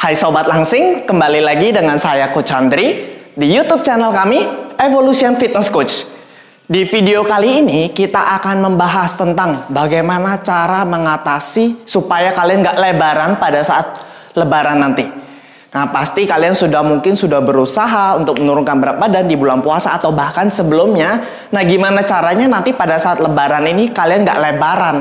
Hai Sobat Langsing, kembali lagi dengan saya Coach Andri di YouTube channel kami, Evolution Fitness Coach. Di video kali ini kita akan membahas tentang bagaimana cara mengatasi supaya kalian nggak lebaran pada saat lebaran nanti. Nah, pasti kalian mungkin sudah berusaha untuk menurunkan berat badan di bulan puasa atau bahkan sebelumnya. Nah, gimana caranya nanti pada saat lebaran ini kalian nggak lebaran?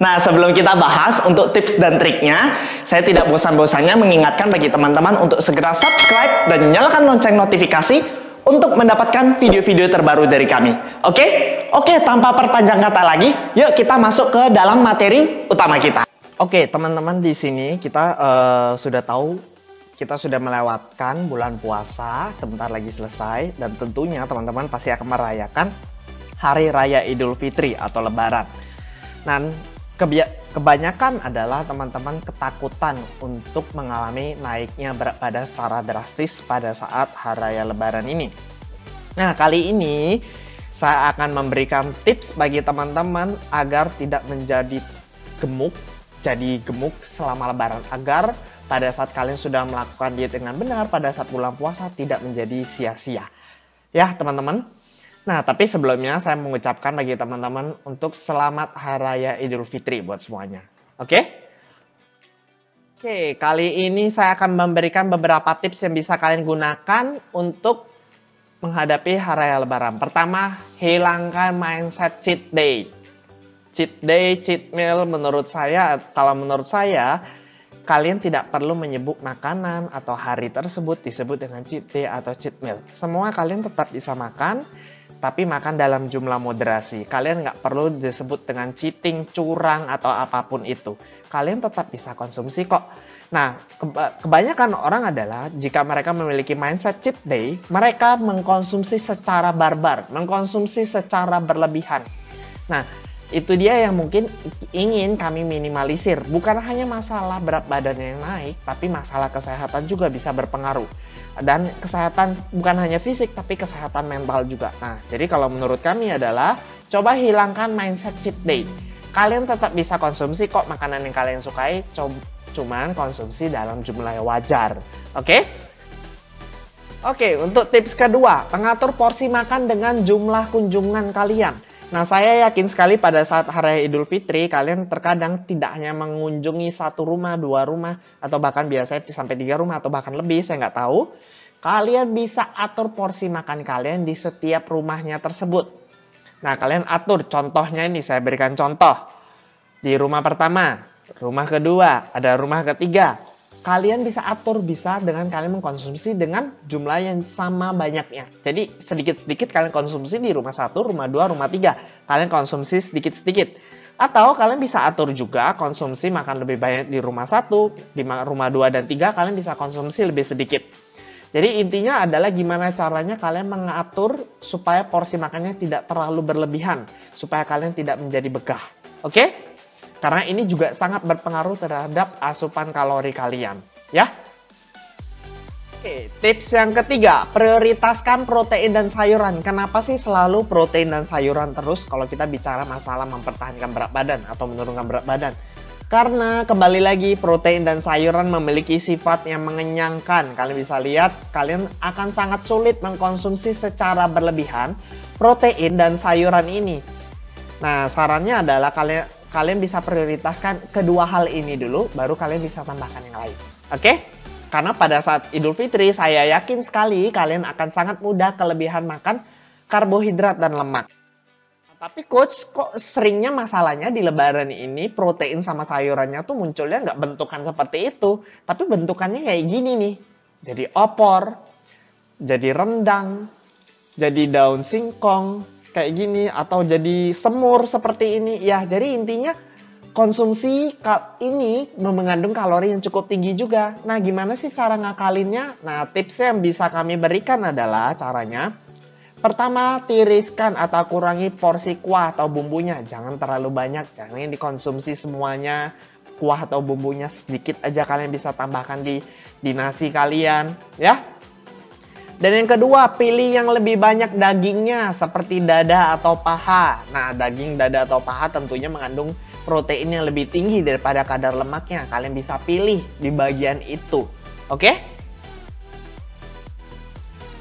Nah, sebelum kita bahas untuk tips dan triknya, saya tidak bosan-bosannya mengingatkan bagi teman-teman untuk segera subscribe dan nyalakan lonceng notifikasi untuk mendapatkan video-video terbaru dari kami. Oke, tanpa perpanjang kata lagi, yuk kita masuk ke dalam materi utama kita. Oke, teman-teman, di sini kita sudah tahu, kita sudah melewatkan bulan puasa, sebentar lagi selesai, dan tentunya teman-teman pasti akan merayakan Hari Raya Idul Fitri atau Lebaran. Dan kebanyakan adalah teman-teman ketakutan untuk mengalami naiknya berat badan secara drastis pada saat Hari Raya Lebaran ini. Nah, kali ini saya akan memberikan tips bagi teman-teman agar tidak menjadi gemuk selama Lebaran, agar pada saat kalian sudah melakukan diet dengan benar pada saat bulan puasa tidak menjadi sia-sia. Ya, teman-teman. Nah, tapi sebelumnya saya mengucapkan bagi teman-teman untuk selamat Hari Raya Idul Fitri buat semuanya. Oke, kali ini saya akan memberikan beberapa tips yang bisa kalian gunakan untuk menghadapi Hari Raya Lebaran. Pertama, hilangkan mindset cheat day. Cheat day, cheat meal, menurut saya, kalian tidak perlu menyebut makanan atau hari tersebut disebut dengan cheat day atau cheat meal. Semua kalian tetap bisa makan, tapi makan dalam jumlah moderasi. Kalian nggak perlu disebut dengan cheating, curang, atau apapun itu. Kalian tetap bisa konsumsi kok. Nah, kebanyakan orang adalah jika mereka memiliki mindset cheat day, mereka mengkonsumsi secara barbar, mengkonsumsi secara berlebihan. Nah, itu dia yang mungkin ingin kami minimalisir. Bukan hanya masalah berat badan yang naik, tapi masalah kesehatan juga bisa berpengaruh. Dan kesehatan bukan hanya fisik, tapi kesehatan mental juga. Nah, jadi kalau menurut kami adalah coba hilangkan mindset cheat day. Kalian tetap bisa konsumsi kok makanan yang kalian sukai, cuman konsumsi dalam jumlah yang wajar. Oke, untuk tips kedua, mengatur porsi makan dengan jumlah kunjungan kalian. Nah, saya yakin sekali pada saat Hari Raya Idul Fitri, kalian terkadang tidak hanya mengunjungi satu rumah, dua rumah, atau bahkan biasanya sampai 3 rumah, atau bahkan lebih, saya nggak tahu. Kalian bisa atur porsi makan kalian di setiap rumahnya tersebut. Nah, kalian atur, contohnya ini, saya berikan contoh. Di rumah pertama, rumah kedua, ada rumah ketiga. Kalian bisa atur, bisa dengan kalian mengkonsumsi dengan jumlah yang sama banyaknya. Jadi sedikit-sedikit kalian konsumsi di rumah 1, rumah 2, rumah 3. Kalian konsumsi sedikit-sedikit. Atau kalian bisa atur juga konsumsi makan lebih banyak di rumah 1, di rumah 2 dan 3 kalian bisa konsumsi lebih sedikit. Jadi intinya adalah gimana caranya kalian mengatur supaya porsi makannya tidak terlalu berlebihan. Supaya kalian tidak menjadi begah. Oke? Karena ini juga sangat berpengaruh terhadap asupan kalori kalian, ya. Oke, tips yang ketiga, prioritaskan protein dan sayuran. Kenapa sih selalu protein dan sayuran terus kalau kita bicara masalah mempertahankan berat badan atau menurunkan berat badan? Karena kembali lagi, protein dan sayuran memiliki sifat yang mengenyangkan. Kalian bisa lihat, kalian akan sangat sulit mengkonsumsi secara berlebihan protein dan sayuran ini. Nah, sarannya adalah kalian bisa prioritaskan kedua hal ini dulu, baru kalian bisa tambahkan yang lain. Oke? Karena pada saat Idul Fitri, saya yakin sekali kalian akan sangat mudah kelebihan makan karbohidrat dan lemak. Tapi coach, kok seringnya masalahnya di lebaran ini protein sama sayurannya tuh munculnya nggak bentukan seperti itu. Tapi bentukannya kayak gini nih. Jadi opor, jadi rendang, jadi daun singkong, kayak gini, atau jadi semur seperti ini. Ya, jadi intinya konsumsi ini mengandung kalori yang cukup tinggi juga. Nah, gimana sih cara ngakalinnya? Nah, tipsnya yang bisa kami berikan adalah caranya. Pertama, tiriskan atau kurangi porsi kuah atau bumbunya. Jangan terlalu banyak, jangan dikonsumsi semuanya. Kuah atau bumbunya sedikit aja kalian bisa tambahkan di nasi kalian, ya. Dan yang kedua, pilih yang lebih banyak dagingnya seperti dada atau paha. Nah, daging, dada, atau paha tentunya mengandung proteinnya lebih tinggi daripada kadar lemaknya, kalian bisa pilih di bagian itu. Oke?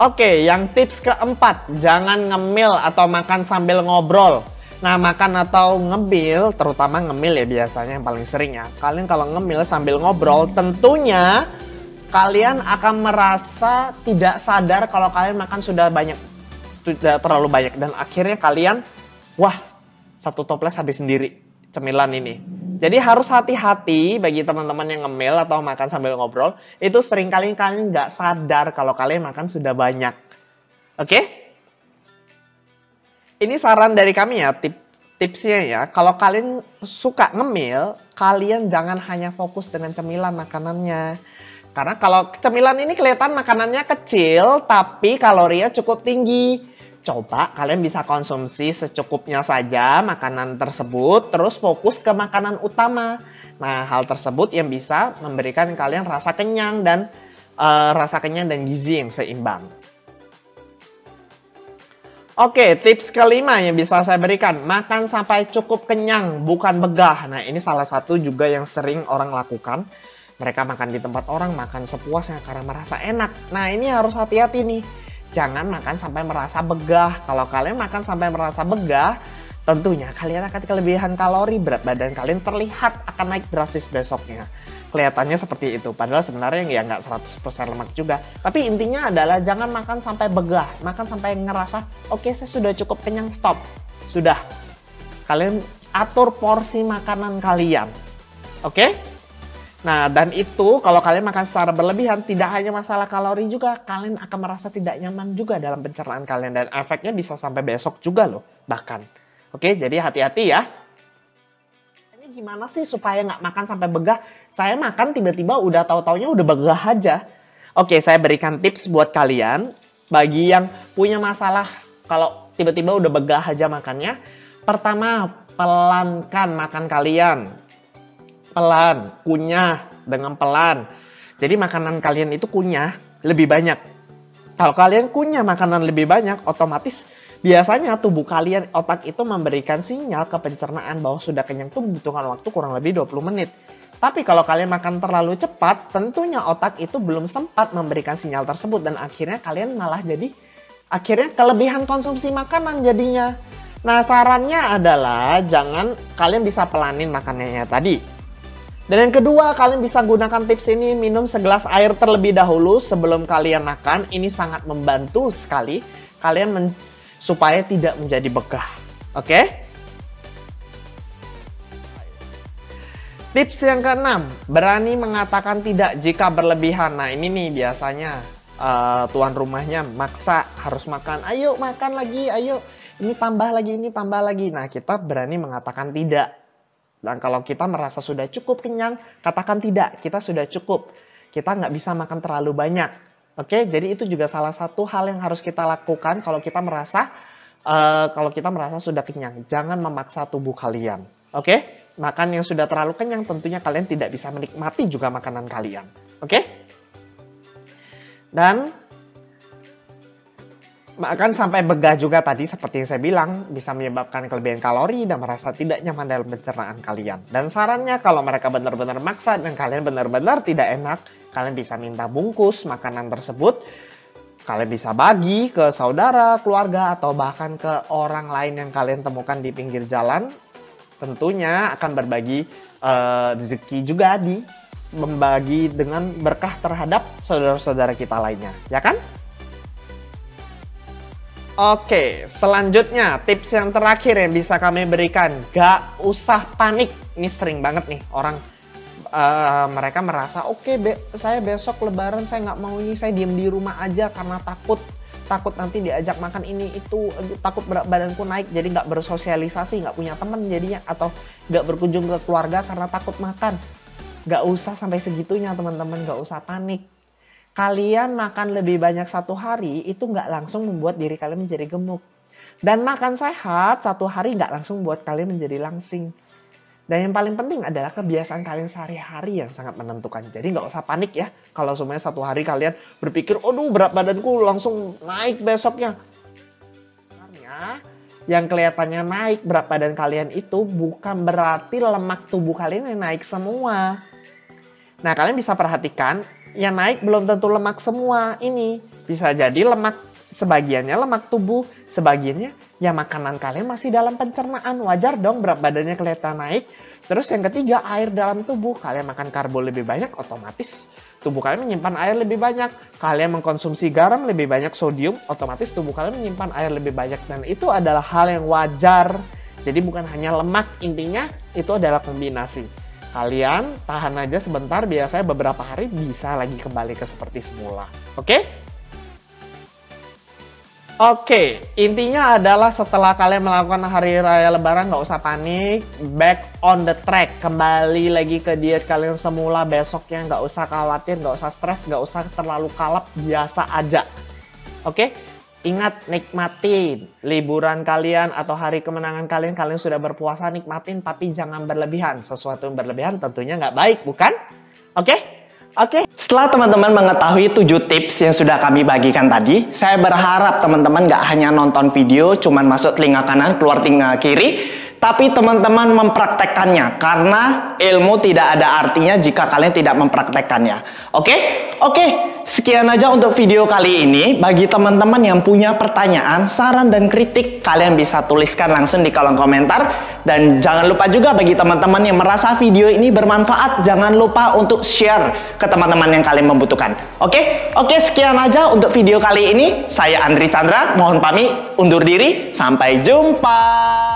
Oke, yang tips keempat, jangan ngemil atau makan sambil ngobrol. Nah, makan atau ngemil, terutama ngemil ya biasanya yang paling sering ya. Kalian kalau ngemil sambil ngobrol, tentunya kalian akan merasa tidak sadar kalau kalian makan sudah banyak, tidak terlalu banyak. Dan akhirnya kalian, wah, satu toples habis sendiri cemilan ini. Jadi harus hati-hati bagi teman-teman yang ngemil atau makan sambil ngobrol. Itu sering kalian nggak sadar kalau kalian makan sudah banyak. Oke? Ini saran dari kami ya, tipsnya ya. Kalau kalian suka ngemil, kalian jangan hanya fokus dengan cemilan makanannya. Karena kalau cemilan ini kelihatan makanannya kecil, tapi kalorinya cukup tinggi. Coba kalian bisa konsumsi secukupnya saja makanan tersebut, terus fokus ke makanan utama. Nah, hal tersebut yang bisa memberikan kalian rasa kenyang dan gizi yang seimbang. Oke, tips kelima yang bisa saya berikan, makan sampai cukup kenyang, bukan begah. Nah, ini salah satu juga yang sering orang lakukan. Mereka makan di tempat orang, makan sepuasnya karena merasa enak. Nah, ini harus hati-hati nih. Jangan makan sampai merasa begah. Kalau kalian makan sampai merasa begah, tentunya kalian akan kelebihan kalori, berat badan kalian terlihat akan naik drastis besoknya. Kelihatannya seperti itu, padahal sebenarnya ya nggak 100% lemak juga. Tapi intinya adalah jangan makan sampai begah, makan sampai ngerasa, oke, saya sudah cukup kenyang, stop. Sudah, kalian atur porsi makanan kalian. Oke? Nah, dan itu kalau kalian makan secara berlebihan, tidak hanya masalah kalori juga, kalian akan merasa tidak nyaman juga dalam pencernaan kalian. Dan efeknya bisa sampai besok juga loh, bahkan. Oke, jadi hati-hati ya. Ini gimana sih supaya nggak makan sampai begah? Saya makan tiba-tiba udah tahu-taunya udah begah aja. Oke, saya berikan tips buat kalian. Bagi yang punya masalah kalau tiba-tiba udah begah aja makannya. Pertama, pelankan makan kalian. Pelan, kunyah dengan pelan. Jadi makanan kalian itu kunyah lebih banyak. Kalau kalian kunyah makanan lebih banyak, otomatis biasanya tubuh kalian, otak itu memberikan sinyal ke pencernaan bahwa sudah kenyang itu membutuhkan waktu kurang lebih 20 menit. Tapi kalau kalian makan terlalu cepat, tentunya otak itu belum sempat memberikan sinyal tersebut. Dan akhirnya kalian malah jadi, akhirnya kelebihan konsumsi makanan jadinya. Nah, sarannya adalah jangan, kalian bisa pelanin makanannya tadi. Dan yang kedua, kalian bisa gunakan tips ini, minum segelas air terlebih dahulu sebelum kalian makan. Ini sangat membantu sekali kalian supaya tidak menjadi begah. Oke? Tips yang keenam, berani mengatakan tidak jika berlebihan. Nah, ini nih biasanya tuan rumahnya maksa harus makan. Ayo makan lagi, ayo. Ini tambah lagi, ini tambah lagi. Nah, kita berani mengatakan tidak. Dan kalau kita merasa sudah cukup kenyang, katakan tidak, kita sudah cukup. Kita nggak bisa makan terlalu banyak. Oke, jadi itu juga salah satu hal yang harus kita lakukan kalau kita merasa sudah kenyang. Jangan memaksa tubuh kalian. Oke, makan yang sudah terlalu kenyang tentunya kalian tidak bisa menikmati juga makanan kalian. Oke? Dan makan sampai begah juga tadi seperti yang saya bilang bisa menyebabkan kelebihan kalori dan merasa tidak nyaman dalam pencernaan kalian. Dan sarannya kalau mereka benar-benar maksa dan kalian benar-benar tidak enak, kalian bisa minta bungkus makanan tersebut. Kalian bisa bagi ke saudara, keluarga, atau bahkan ke orang lain yang kalian temukan di pinggir jalan. Tentunya akan berbagi rezeki juga membagi dengan berkah terhadap saudara-saudara kita lainnya, ya kan? Oke, selanjutnya tips yang terakhir yang bisa kami berikan, gak usah panik. Ini sering banget nih orang mereka merasa oke, saya besok lebaran saya nggak mau ini, saya diem di rumah aja karena takut nanti diajak makan ini itu, takut berat badanku naik, jadi nggak bersosialisasi, nggak punya teman jadinya, atau nggak berkunjung ke keluarga karena takut makan. Gak usah sampai segitunya teman-teman, gak usah panik. Kalian makan lebih banyak satu hari itu nggak langsung membuat diri kalian menjadi gemuk. Dan makan sehat satu hari nggak langsung membuat kalian menjadi langsing. Dan yang paling penting adalah kebiasaan kalian sehari-hari yang sangat menentukan. Jadi nggak usah panik ya. Kalau semuanya satu hari kalian berpikir, aduh berat badanku langsung naik besoknya. Sebenarnya yang kelihatannya naik berat badan kalian itu bukan berarti lemak tubuh kalian yang naik semua. Nah, kalian bisa perhatikan, yang naik belum tentu lemak semua ini. Bisa jadi lemak, sebagiannya lemak tubuh, sebagiannya ya makanan kalian masih dalam pencernaan. Wajar dong berat badannya kelihatan naik. Terus yang ketiga, air dalam tubuh. Kalian makan karbo lebih banyak, otomatis tubuh kalian menyimpan air lebih banyak. Kalian mengkonsumsi garam lebih banyak, sodium, otomatis tubuh kalian menyimpan air lebih banyak. Dan itu adalah hal yang wajar. Jadi bukan hanya lemak, intinya itu adalah kombinasi. Kalian tahan aja sebentar, biasanya beberapa hari bisa lagi kembali ke seperti semula. Oke? Oke, intinya adalah setelah kalian melakukan hari raya lebaran nggak usah panik, back on the track, kembali lagi ke diet kalian semula besoknya, nggak usah khawatir, nggak usah stres, nggak usah terlalu kalap, biasa aja. Oke, ingat nikmatin liburan kalian atau hari kemenangan kalian, kalian sudah berpuasa nikmatin tapi jangan berlebihan, sesuatu yang berlebihan tentunya nggak baik, bukan? Oke? Setelah teman-teman mengetahui 7 tips yang sudah kami bagikan tadi, saya berharap teman-teman nggak hanya nonton video, cuman masuk telinga kanan, keluar telinga kiri, tapi teman-teman mempraktekkannya, karena ilmu tidak ada artinya jika kalian tidak mempraktekkannya. Oke, sekian aja untuk video kali ini. Bagi teman-teman yang punya pertanyaan, saran, dan kritik, kalian bisa tuliskan langsung di kolom komentar. Dan jangan lupa juga bagi teman-teman yang merasa video ini bermanfaat, jangan lupa untuk share ke teman-teman yang kalian membutuhkan. Oke, sekian aja untuk video kali ini. Saya Andri Chandra, mohon pamit undur diri. Sampai jumpa.